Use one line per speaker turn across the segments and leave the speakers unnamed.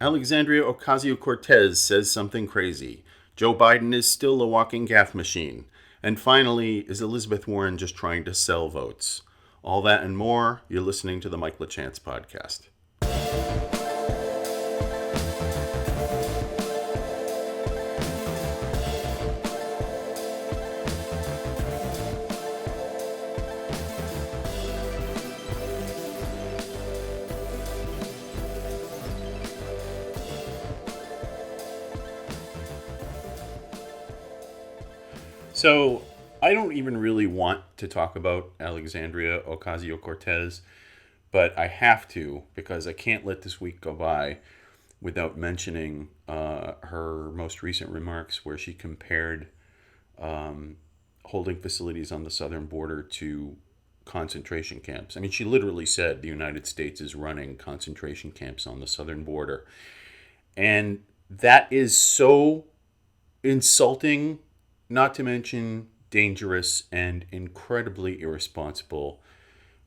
Alexandria Ocasio-Cortez says something crazy. Joe Biden is still a walking Gaffe machine. And finally, is Elizabeth Warren just trying to sell votes? All that and more, you're listening to the LaChance podcast. So, I don't even really want to talk about Alexandria Ocasio-Cortez, but I have to because I can't let this week go by without mentioning her most recent remarks where she compared holding facilities on the southern border to concentration camps. I mean, she literally said the United States is running concentration camps on the southern border. And that is so insulting, not to mention dangerous and incredibly irresponsible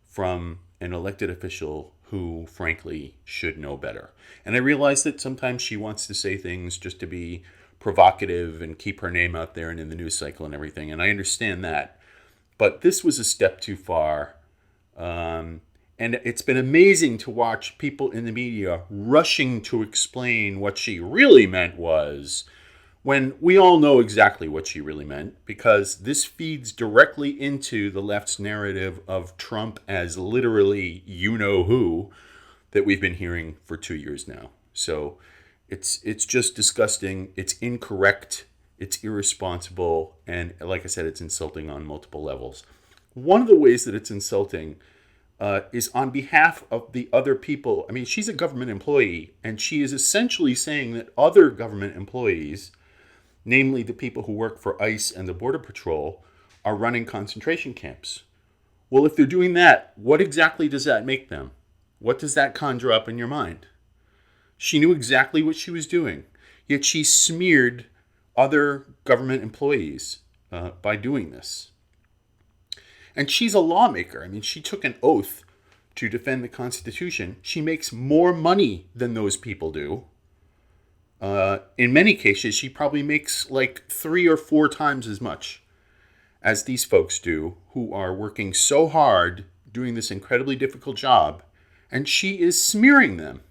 from an elected official who, frankly, should know better. And I realize that sometimes she wants to say things just to be provocative and keep her name out there and in the news cycle and everything. And I understand that. But this was a step too far. And it's been amazing to watch people in the media rushing to explain what she really meant was, when we all know exactly what she really meant, because this feeds directly into the left's narrative of Trump as literally you-know-who that we've been hearing for 2 years now. So it's just disgusting. It's incorrect. It's irresponsible. And like I said, it's insulting on multiple levels. One of the ways that it's insulting is on behalf of the other people. I mean, she's a government employee, and she is essentially saying that other government employees, namely the people who work for ICE and the Border Patrol, are running concentration camps. Well, if they're doing that, what exactly does that make them? What does that conjure up in your mind? She knew exactly what she was doing, yet she smeared other government employees by doing this. And she's a lawmaker. I mean, she took an oath to defend the Constitution. She makes more money than those people do. In many cases, she probably makes like 3 or 4 times as much as these folks do, who are working so hard doing this incredibly difficult job, and she is smearing them.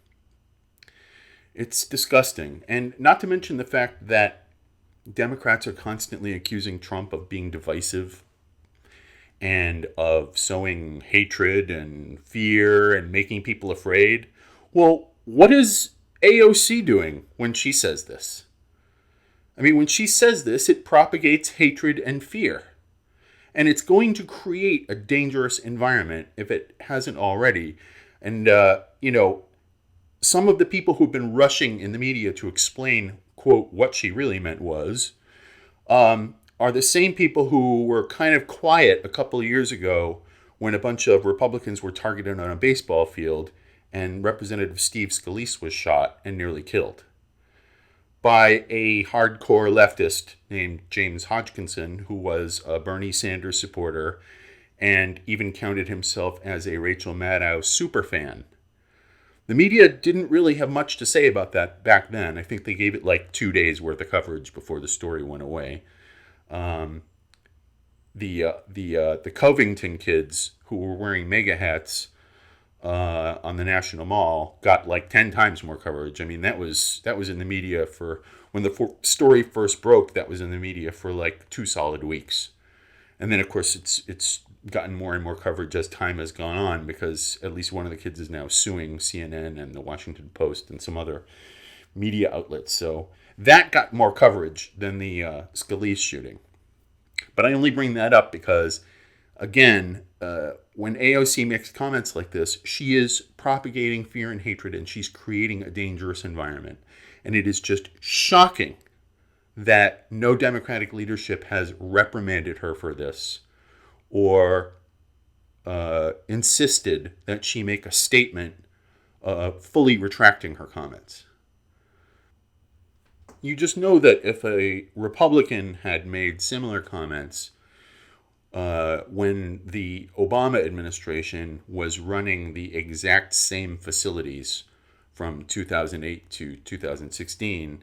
It's disgusting. And not to mention the fact that Democrats are constantly accusing Trump of being divisive and of sowing hatred and fear and making people afraid. Well, what is AOC doing when she says this? I mean, when she says this, it propagates hatred and fear. And it's going to create a dangerous environment if it hasn't already. And, some of the people who've been rushing in the media to explain, quote, what she really meant was, are the same people who were kind of quiet a couple of years ago when a bunch of Republicans were targeted on a baseball field and Representative Steve Scalise was shot and nearly killed by a hardcore leftist named James Hodgkinson, who was a Bernie Sanders supporter and even counted himself as a Rachel Maddow superfan. The media didn't really have much to say about that back then. I think they gave it like 2 days worth of coverage before the story went away. The Covington kids who were wearing MAGA hats on the National Mall got like 10 times more coverage. I mean, that was in the media for, when the story first broke, that was in the media for like 2 solid weeks. And then, of course, it's gotten more and more coverage as time has gone on, because at least one of the kids is now suing CNN and the Washington Post and some other media outlets. So that got more coverage than the Scalise shooting. But I only bring that up because, again, when AOC makes comments like this, she is propagating fear and hatred, and she's creating a dangerous environment. And it is just shocking that no Democratic leadership has reprimanded her for this or insisted that she make a statement fully retracting her comments. You just know that if a Republican had made similar comments when the Obama administration was running the exact same facilities from 2008 to 2016,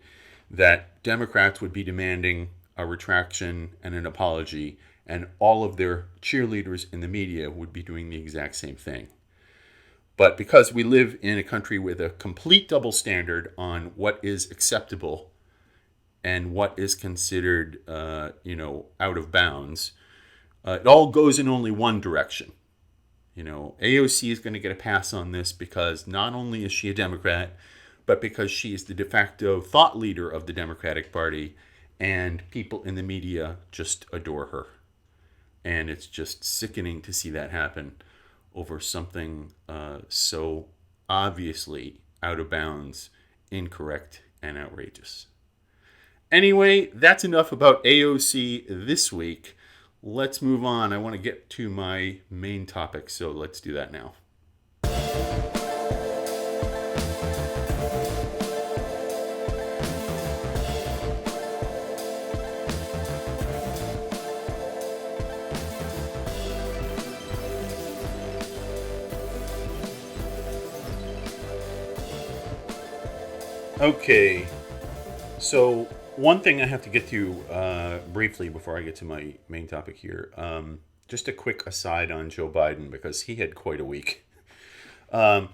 that Democrats would be demanding a retraction and an apology, and all of their cheerleaders in the media would be doing the exact same thing. But because we live in a country with a complete double standard on what is acceptable and what is considered, out of bounds, it all goes in only one direction. AOC is going to get a pass on this because not only is she a Democrat, but because she is the de facto thought leader of the Democratic Party, and people in the media just adore her. And it's just sickening to see that happen over something so obviously out of bounds, incorrect, and outrageous. Anyway, that's enough about AOC this week. Let's move on. I want to get to my main topic, so let's do that now. Okay, so one thing I have to get to briefly before I get to my main topic here. Just a quick aside on Joe Biden, because he had quite a week. What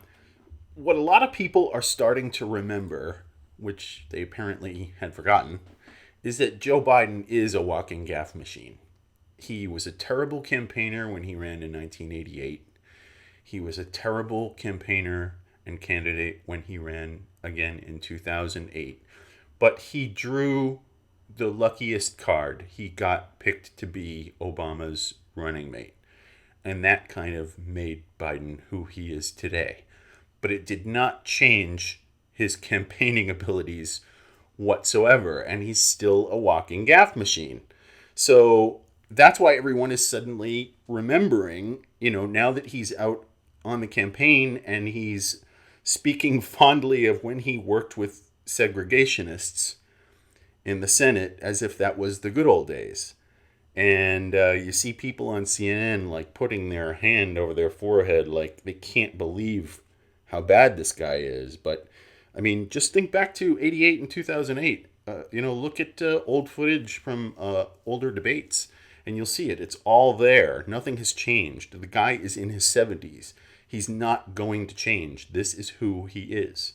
a lot of people are starting to remember, which they apparently had forgotten, is that Joe Biden is a walking gaffe machine. He was a terrible campaigner when he ran in 1988. He was a terrible campaigner and candidate when he ran again in 2008. But he drew the luckiest card. He got picked to be Obama's running mate. And that kind of made Biden who he is today. But it did not change his campaigning abilities whatsoever. And he's still a walking gaffe machine. So that's why everyone is suddenly remembering, now that he's out on the campaign and he's speaking fondly of when he worked with segregationists in the Senate as if that was the good old days. And you see people on CNN like putting their hand over their forehead like they can't believe how bad this guy is. But I mean, just think back to 88 and 2008. Look at old footage from older debates and you'll see it. It's all there. Nothing has changed. The guy is in his 70s. He's not going to change. This is who he is.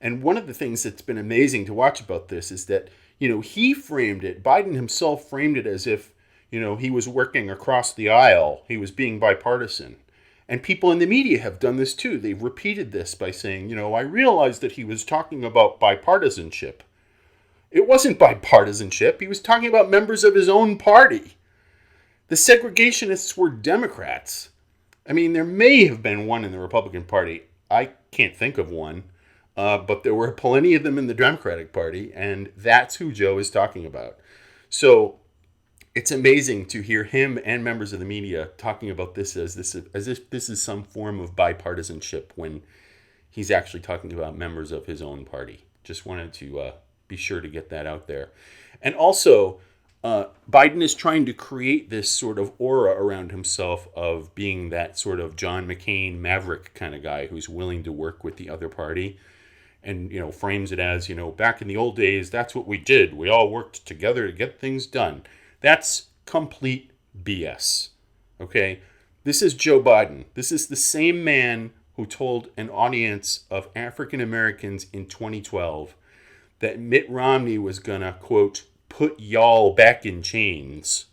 And one of the things that's been amazing to watch about this is that, he framed it, Biden himself framed it as if, he was working across the aisle. He was being bipartisan. And people in the media have done this too. They've repeated this by saying, I realized that he was talking about bipartisanship. It wasn't bipartisanship. He was talking about members of his own party. The segregationists were Democrats. I mean, there may have been one in the Republican Party. I can't think of one. But there were plenty of them in the Democratic Party, and that's who Joe is talking about. So it's amazing to hear him and members of the media talking about this as if this is some form of bipartisanship when he's actually talking about members of his own party. Just wanted to be sure to get that out there. And also, Biden is trying to create this sort of aura around himself of being that sort of John McCain maverick kind of guy who's willing to work with the other party. And, frames it as, back in the old days, that's what we did. We all worked together to get things done. That's complete BS. Okay? This is Joe Biden. This is the same man who told an audience of African Americans in 2012 that Mitt Romney was going to, quote, put y'all back in chains.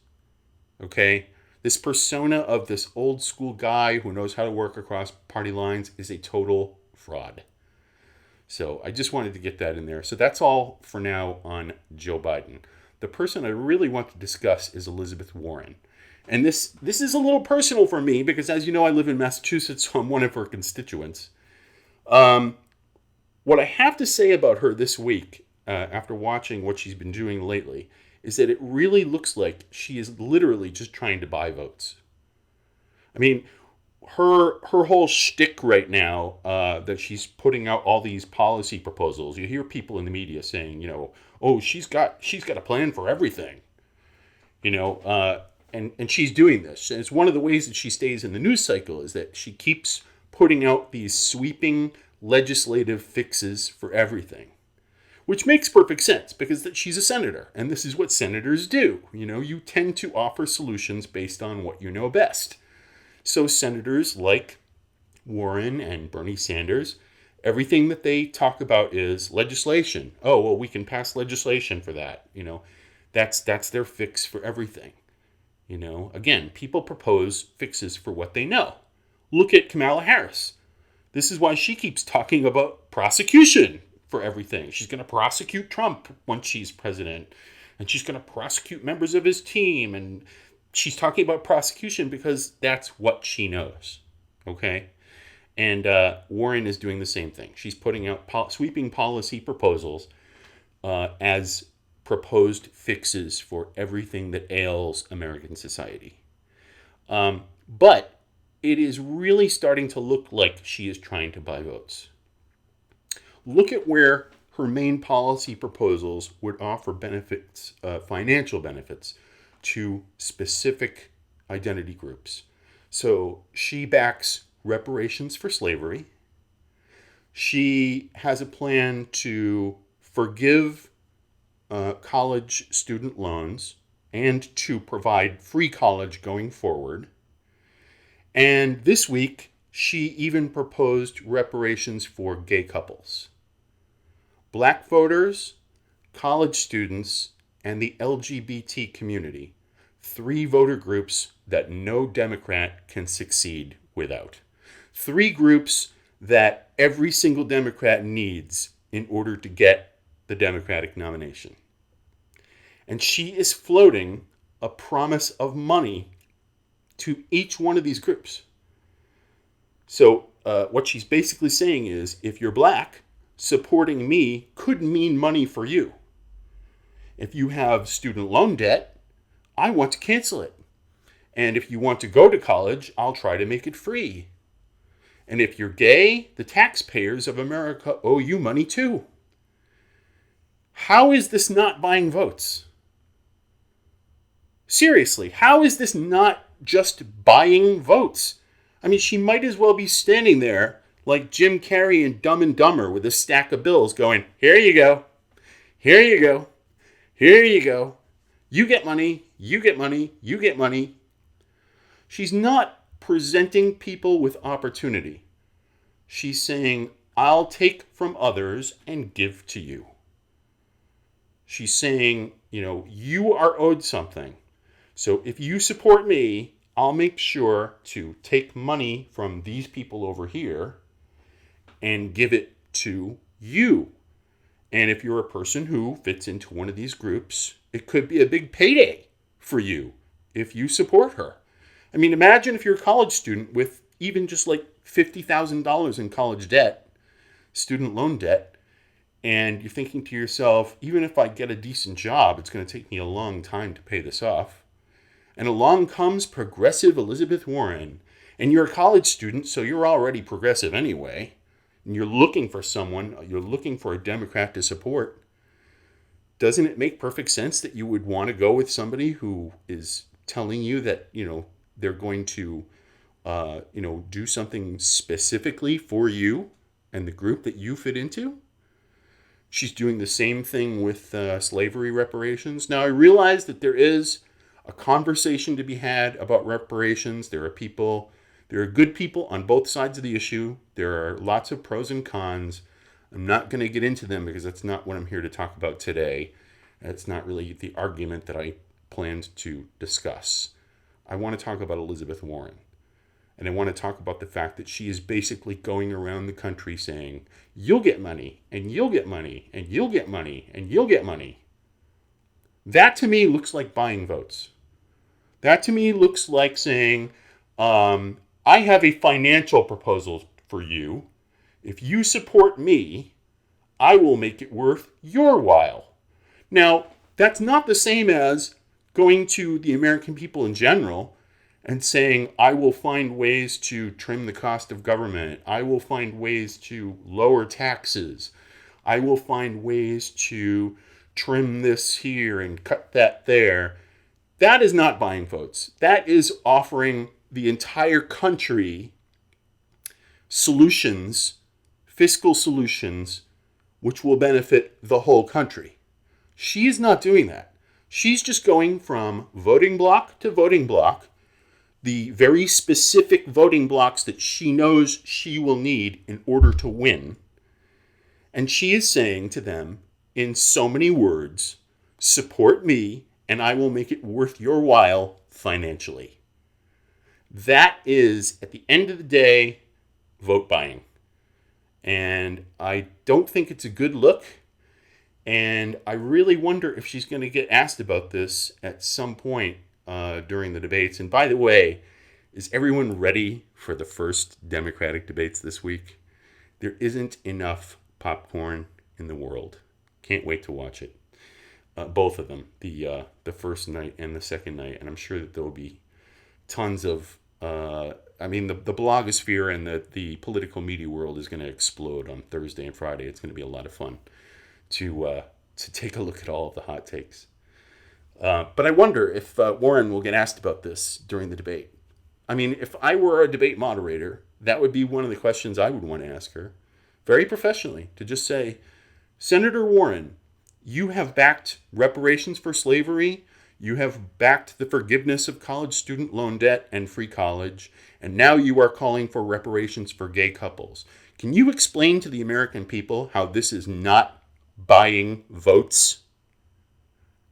Okay? This persona of this old school guy who knows how to work across party lines is a total fraud. So I just wanted to get that in there. So that's all for now on Joe Biden. The person I really want to discuss is Elizabeth Warren. And this is a little personal for me because, as you know, I live in Massachusetts, so I'm one of her constituents. What I have to say about her this week, after watching what she's been doing lately, is that it really looks like she is literally just trying to buy votes. I mean, her whole shtick right now, that she's putting out all these policy proposals. You hear people in the media saying, oh, she's got a plan for everything, and she's doing this. And it's one of the ways that she stays in the news cycle is that she keeps putting out these sweeping legislative fixes for everything, which makes perfect sense because she's a senator, and this is what senators do. You tend to offer solutions based on what you know best. So senators like Warren and Bernie Sanders, everything that they talk about is legislation. Oh, well, we can pass legislation for that. That's their fix for everything. Again, people propose fixes for what they know. Look at Kamala Harris. This is why she keeps talking about prosecution for everything. She's going to prosecute Trump once she's president, and she's going to prosecute members of his team, and she's talking about prosecution because that's what she knows. Okay? And Warren is doing the same thing. She's putting out sweeping policy proposals as proposed fixes for everything that ails American society. But it is really starting to look like she is trying to buy votes. Look at where her main policy proposals would offer benefits, financial benefits, to specific identity groups. So she backs reparations for slavery. She has a plan to forgive college student loans and to provide free college going forward. And this week, she even proposed reparations for gay couples. Black voters, college students, and the LGBT community, 3 voter groups that no Democrat can succeed without. 3 groups that every single Democrat needs in order to get the Democratic nomination. And she is floating a promise of money to each one of these groups. So what she's basically saying is, if you're black, supporting me could mean money for you. If you have student loan debt, I want to cancel it. And if you want to go to college, I'll try to make it free. And if you're gay, the taxpayers of America owe you money too. How is this not buying votes? Seriously, how is this not just buying votes? I mean, she might as well be standing there like Jim Carrey in Dumb and Dumber with a stack of bills going, here you go, here you go, here you go. You get money, you get money, you get money. She's not presenting people with opportunity. She's saying, I'll take from others and give to you. She's saying, you are owed something. So if you support me, I'll make sure to take money from these people over here and give it to you. And if you're a person who fits into one of these groups, it could be a big payday for you if you support her. I mean, imagine if you're a college student with even just like $50,000 in college debt, student loan debt, and you're thinking to yourself, even if I get a decent job, it's going to take me a long time to pay this off. And along comes progressive Elizabeth Warren, and you're a college student, so you're already progressive anyway, and you're looking for a Democrat to support. Doesn't it make perfect sense that you would want to go with somebody who is telling you that, they're going to, do something specifically for you and the group that you fit into? She's doing the same thing with slavery reparations. Now, I realize that there is a conversation to be had about reparations. There are good people on both sides of the issue. There are lots of pros and cons. I'm not going to get into them because that's not what I'm here to talk about today. That's not really the argument that I planned to discuss. I want to talk about Elizabeth Warren. And I want to talk about the fact that she is basically going around the country saying, you'll get money, and you'll get money, and you'll get money, and you'll get money. That to me looks like buying votes. That to me looks like saying, I have a financial proposal for you. If you support me, I will make it worth your while. Now, that's not the same as going to the American people in general and saying, I will find ways to trim the cost of government. I will find ways to lower taxes. I will find ways to trim this here and cut that there. That is not buying votes. That is offering the entire country solutions, fiscal solutions which will benefit the whole country. She is not doing that. She's just going from voting block to voting block, the very specific voting blocks that she knows she will need in order to win. And she is saying to them in so many words, support me and I will make it worth your while financially. That is, at the end of the day, vote buying. And I don't think it's a good look. And I really wonder if she's going to get asked about this at some point during the debates. And by the way, is everyone ready for the first Democratic debates this week? There isn't enough popcorn in the world. Can't wait to watch it. Both of them, the first night and the second night. And I'm sure that there will be tons of... the blogosphere and the political media world is going to explode on Thursday and Friday. It's going to be a lot of fun to take a look at all of the hot takes. But I wonder if Warren will get asked about this during the debate. I mean, if I were a debate moderator, that would be one of the questions I would want to ask her, very professionally, to just say, Senator Warren, you have backed reparations for slavery, you have backed the forgiveness of college student loan debt and free college, and now you are calling for reparations for gay couples. Can you explain to the American people how this is not buying votes?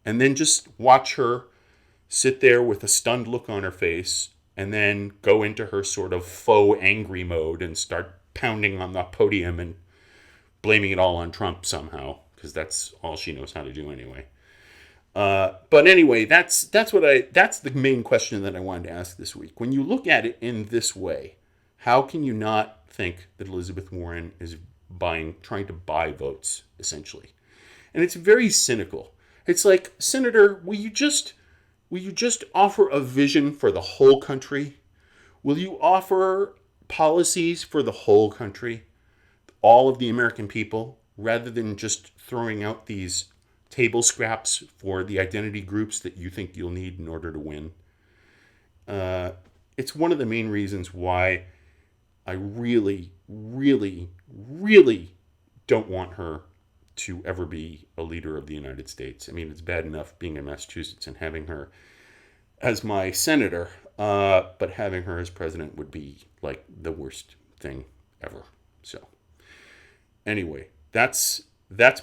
And then just watch her sit there with a stunned look on her face and then go into her sort of faux angry mode and start pounding on the podium and blaming it all on Trump somehow, because that's all she knows how to do anyway. But anyway, that's the main question that I wanted to ask this week. When you look at it in this way, how can you not think that Elizabeth Warren is trying to buy votes, essentially? And it's very cynical. It's like, Senator, will you just offer a vision for the whole country? Will you offer policies for the whole country, all of the American people, rather than just throwing out these table scraps for the identity groups that you think you'll need in order to win? It's one of the main reasons why I really, really, really don't want her to ever be a leader of the United States. I mean, it's bad enough being in Massachusetts and having her as my senator, but having her as president would be like the worst thing ever. So anyway, that's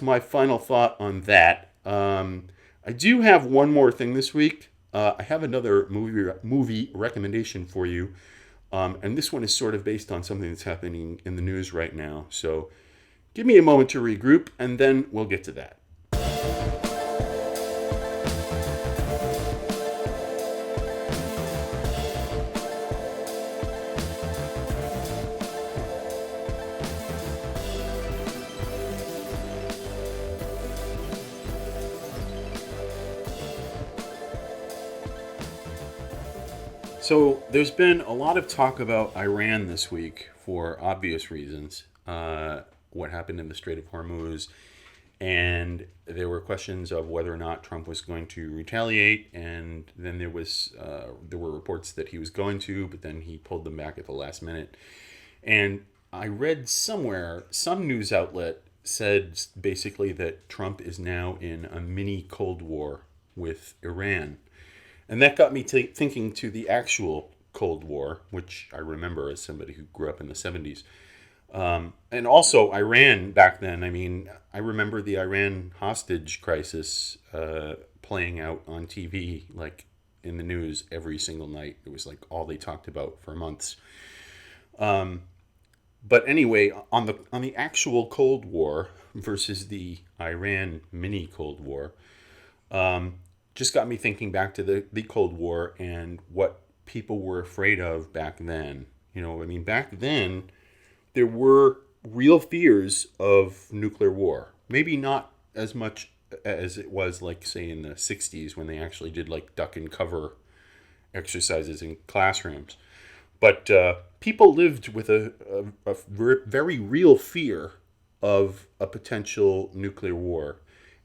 my final thought on that. I do have one more thing this week. I have another movie recommendation for you. And this one is sort of based on something that's happening in the news right now. So give me a moment to regroup, and then we'll get to that. So there's been a lot of talk about Iran this week for obvious reasons. What happened in the Strait of Hormuz, and there were questions of whether or not Trump was going to retaliate, and then there were reports that he was going to, but then he pulled them back at the last minute. And I read somewhere, some news outlet said basically that Trump is now in a mini Cold War with Iran. And that got me thinking to the actual Cold War, which I remember as somebody who grew up in the 70s. And also Iran back then. I mean, I remember the Iran hostage crisis playing out on TV, like in the news every single night. It was like all they talked about for months. But anyway, on the actual Cold War versus the Iran mini Cold War, just got me thinking back to the Cold War and what people were afraid of back then. You know, I mean, back then, there were real fears of nuclear war. Maybe not as much as it was, like, say, in the 60s when they actually did, like, duck and cover exercises in classrooms. But people lived with a very real fear of a potential nuclear war.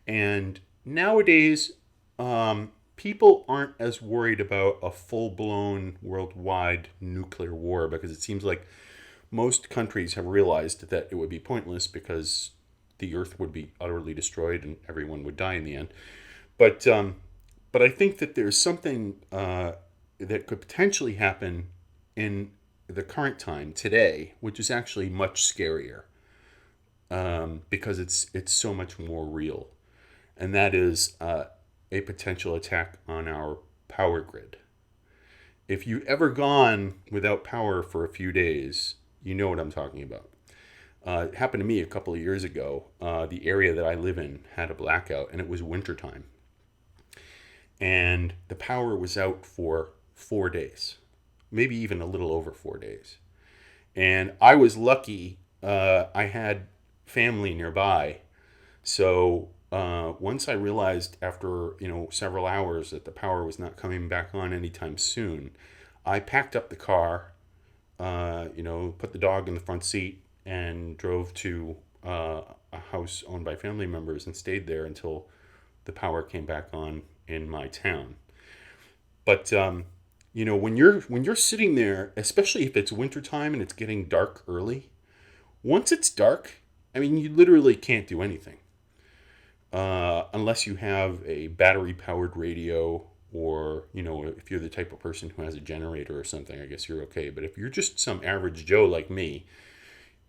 And nowadays, people aren't as worried about a full-blown worldwide nuclear war, because it seems like most countries have realized that it would be pointless because the Earth would be utterly destroyed and everyone would die in the end. But I think that there's something that could potentially happen in the current time today, which is actually much scarier because it's so much more real, and that is a potential attack on our power grid. If you've ever gone without power for a few days, you know what I'm talking about. It happened to me a couple of years ago. The area that I live in had a blackout, and it was wintertime. And the power was out for 4 days, maybe even a little over 4 days. And I was lucky. I had family nearby, so once I realized after several hours that the power was not coming back on anytime soon, I packed up the car, put the dog in the front seat, and drove to a house owned by family members and stayed there until the power came back on in my town. But when you're sitting there, especially if it's wintertime and it's getting dark early, once it's dark, I mean, you literally can't do anything. Unless you have a battery powered radio, or if you're the type of person who has a generator or something, I guess you're okay. But if you're just some average Joe like me,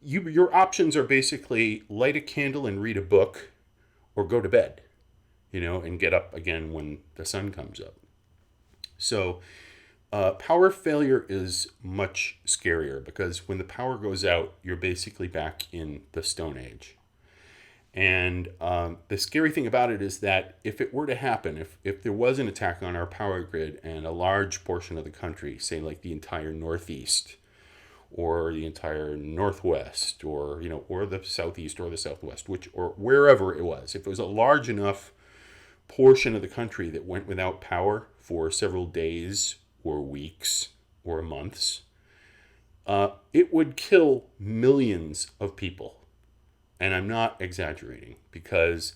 your options are basically light a candle and read a book, or go to bed, and get up again when the sun comes up. So power failure is much scarier because when the power goes out, you're basically back in the Stone Age. And the scary thing about it is that if it were to happen, if there was an attack on our power grid and a large portion of the country, say like the entire Northeast or the entire Northwest, or the Southeast or the Southwest, or wherever it was, if it was a large enough portion of the country that went without power for several days or weeks or months, it would kill millions of people. And I'm not exaggerating, because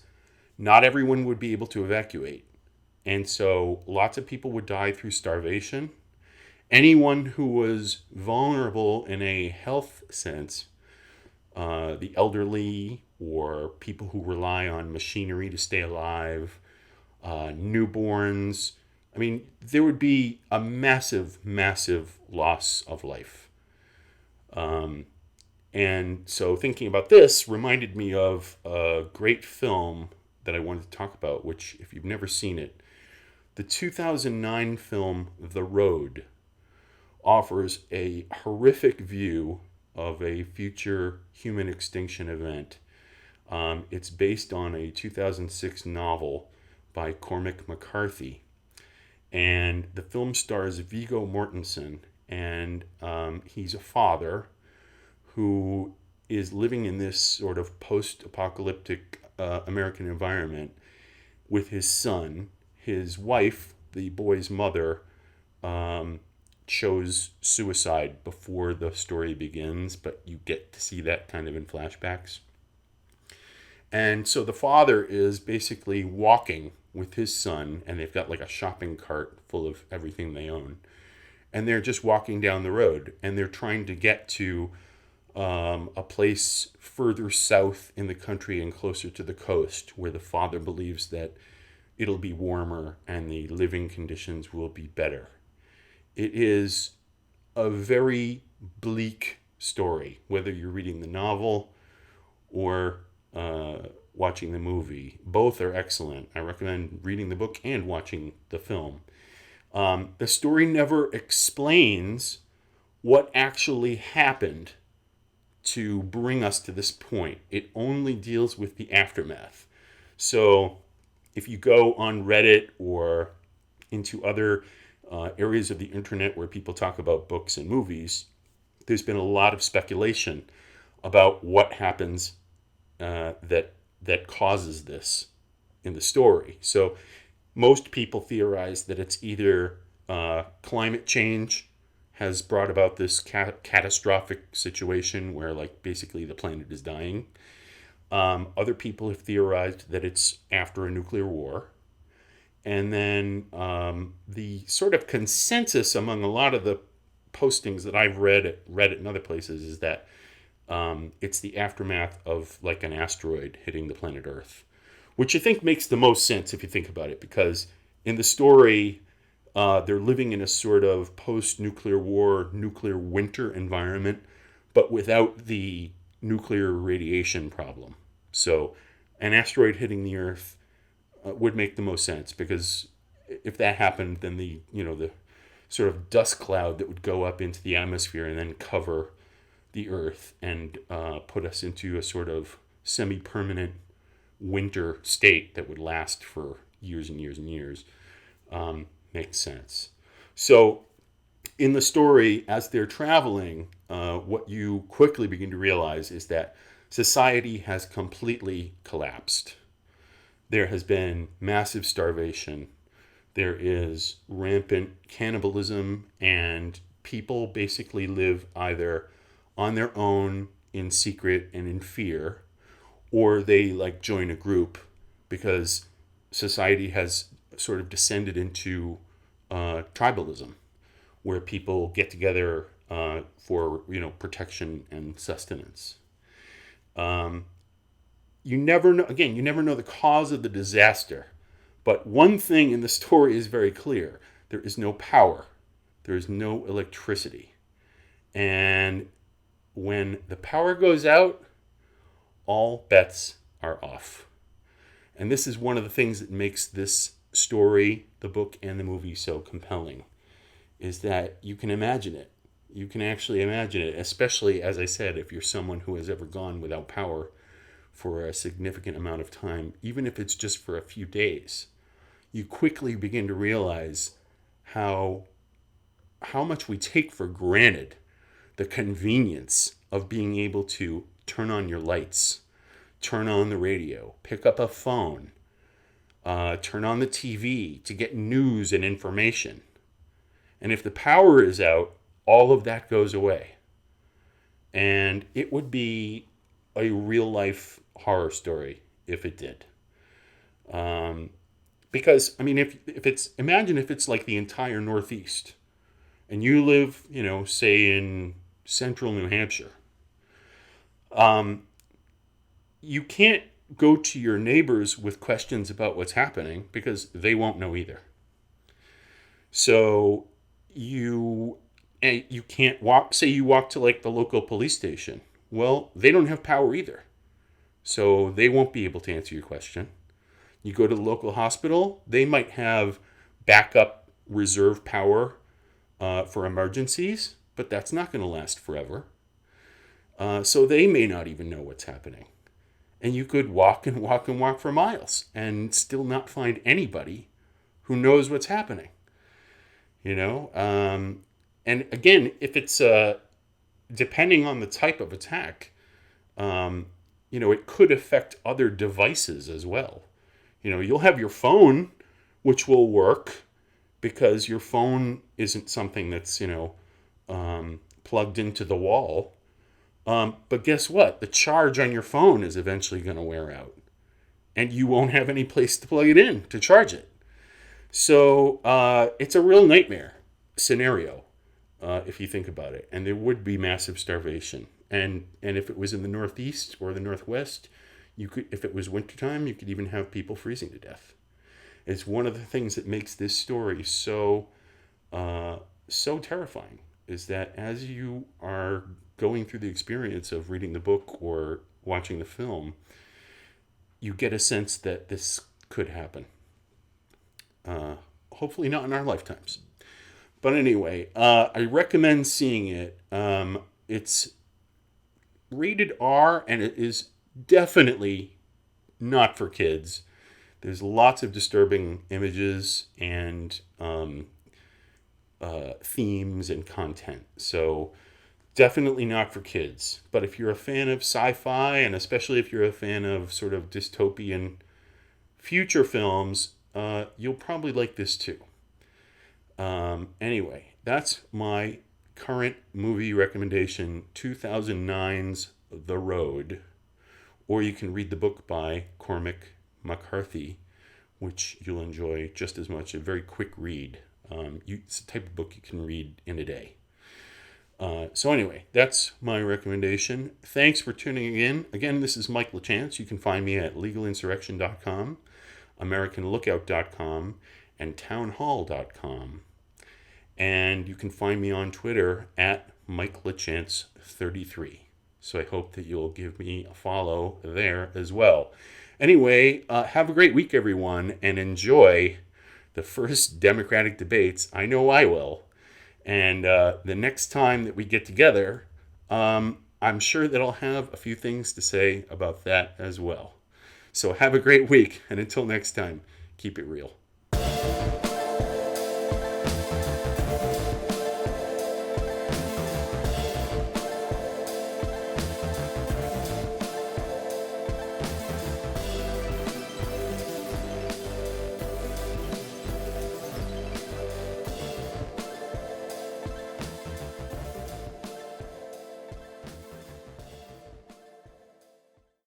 not everyone would be able to evacuate. And so lots of people would die through starvation. Anyone who was vulnerable in a health sense, the elderly or people who rely on machinery to stay alive, newborns, I mean, there would be a massive, massive loss of life. And so thinking about this reminded me of a great film that I wanted to talk about, which, if you've never seen it, the 2009 film The Road offers a horrific view of a future human extinction event. It's based on a 2006 novel by Cormac McCarthy. And the film stars Viggo Mortensen, and he's a father who is living in this sort of post-apocalyptic American environment with his son. His wife, the boy's mother, chose suicide before the story begins, but you get to see that kind of in flashbacks. And so the father is basically walking with his son, and they've got like a shopping cart full of everything they own. And they're just walking down the road, and they're trying to get to a place further south in the country and closer to the coast, where the father believes that it'll be warmer and the living conditions will be better. It is a very bleak story, whether you're reading the novel or watching the movie. Both are excellent. I recommend reading the book and watching the film. The story never explains what actually happened to bring us to this point. It only deals with the aftermath. So if you go on Reddit or into other areas of the internet where people talk about books and movies, there's been a lot of speculation about what happens that causes this in the story. So most people theorize that it's either climate change has brought about this catastrophic situation where, like, basically the planet is dying. Other people have theorized that it's after a nuclear war. And then the sort of consensus among a lot of the postings that I've read at Reddit and other places is that it's the aftermath of like an asteroid hitting the planet Earth, which I think makes the most sense if you think about it, because in the story, they're living in a sort of post-nuclear war, nuclear winter environment, but without the nuclear radiation problem. So an asteroid hitting the Earth would make the most sense, because if that happened, then the sort of dust cloud that would go up into the atmosphere and then cover the Earth and put us into a sort of semi-permanent winter state that would last for years and years and years, makes sense. So in the story, as they're traveling, what you quickly begin to realize is that society has completely collapsed. There has been massive starvation. There is rampant cannibalism, and people basically live either on their own in secret and in fear, or they like join a group, because society has sort of descended into tribalism, where people get together for protection and sustenance. You never know. Again, you never know the cause of the disaster, but one thing in the story is very clear: there is no power, there is no electricity, and when the power goes out, all bets are off. And this is one of the things that makes this story, the book, and the movie so compelling, is that you can imagine it. You can actually imagine it, especially, as I said, if you're someone who has ever gone without power for a significant amount of time, even if it's just for a few days. You quickly begin to realize how much we take for granted the convenience of being able to turn on your lights, turn on the radio, pick up a phone, turn on the TV to get news and information. And if the power is out, all of that goes away. And it would be a real life horror story if it did. Because, I mean, imagine if it's like the entire Northeast, and you live, say in central New Hampshire. You can't go to your neighbors with questions about what's happening, because they won't know either. So you can't walk, say you walk to like the local police station. Well, they don't have power either, so they won't be able to answer your question. You go to the local hospital, they might have backup reserve power for emergencies, but that's not going to last forever. So they may not even know what's happening. And you could walk and walk and walk for miles and still not find anybody who knows what's happening. And again, if it's depending on the type of attack, it could affect other devices as well. You'll have your phone, which will work, because your phone isn't something that's plugged into the wall. But guess what? The charge on your phone is eventually going to wear out, and you won't have any place to plug it in to charge it. So it's a real nightmare scenario if you think about it. And there would be massive starvation. And if it was in the Northeast or the Northwest, if it was wintertime, you could even have people freezing to death. It's one of the things that makes this story so terrifying, is that as you are going through the experience of reading the book or watching the film, you get a sense that this could happen. Hopefully not in our lifetimes. But anyway, I recommend seeing it. It's rated R, and it is definitely not for kids. There's lots of disturbing images and themes and content. So definitely not for kids. But if you're a fan of sci-fi, and especially if you're a fan of sort of dystopian future films, you'll probably like this too. Anyway, that's my current movie recommendation, 2009's The Road. Or you can read the book by Cormac McCarthy, which you'll enjoy just as much. A very quick read. It's the type of book you can read in a day. So anyway, that's my recommendation. Thanks for tuning in. Again, this is Mike LaChance. You can find me at legalinsurrection.com, americanlookout.com, and townhall.com. And you can find me on Twitter at Mike LaChance33. So I hope that you'll give me a follow there as well. Anyway, have a great week, everyone, and enjoy the first Democratic debates. I know I will. And the next time that we get together, I'm sure that I'll have a few things to say about that as well. So have a great week, and until next time, keep it real.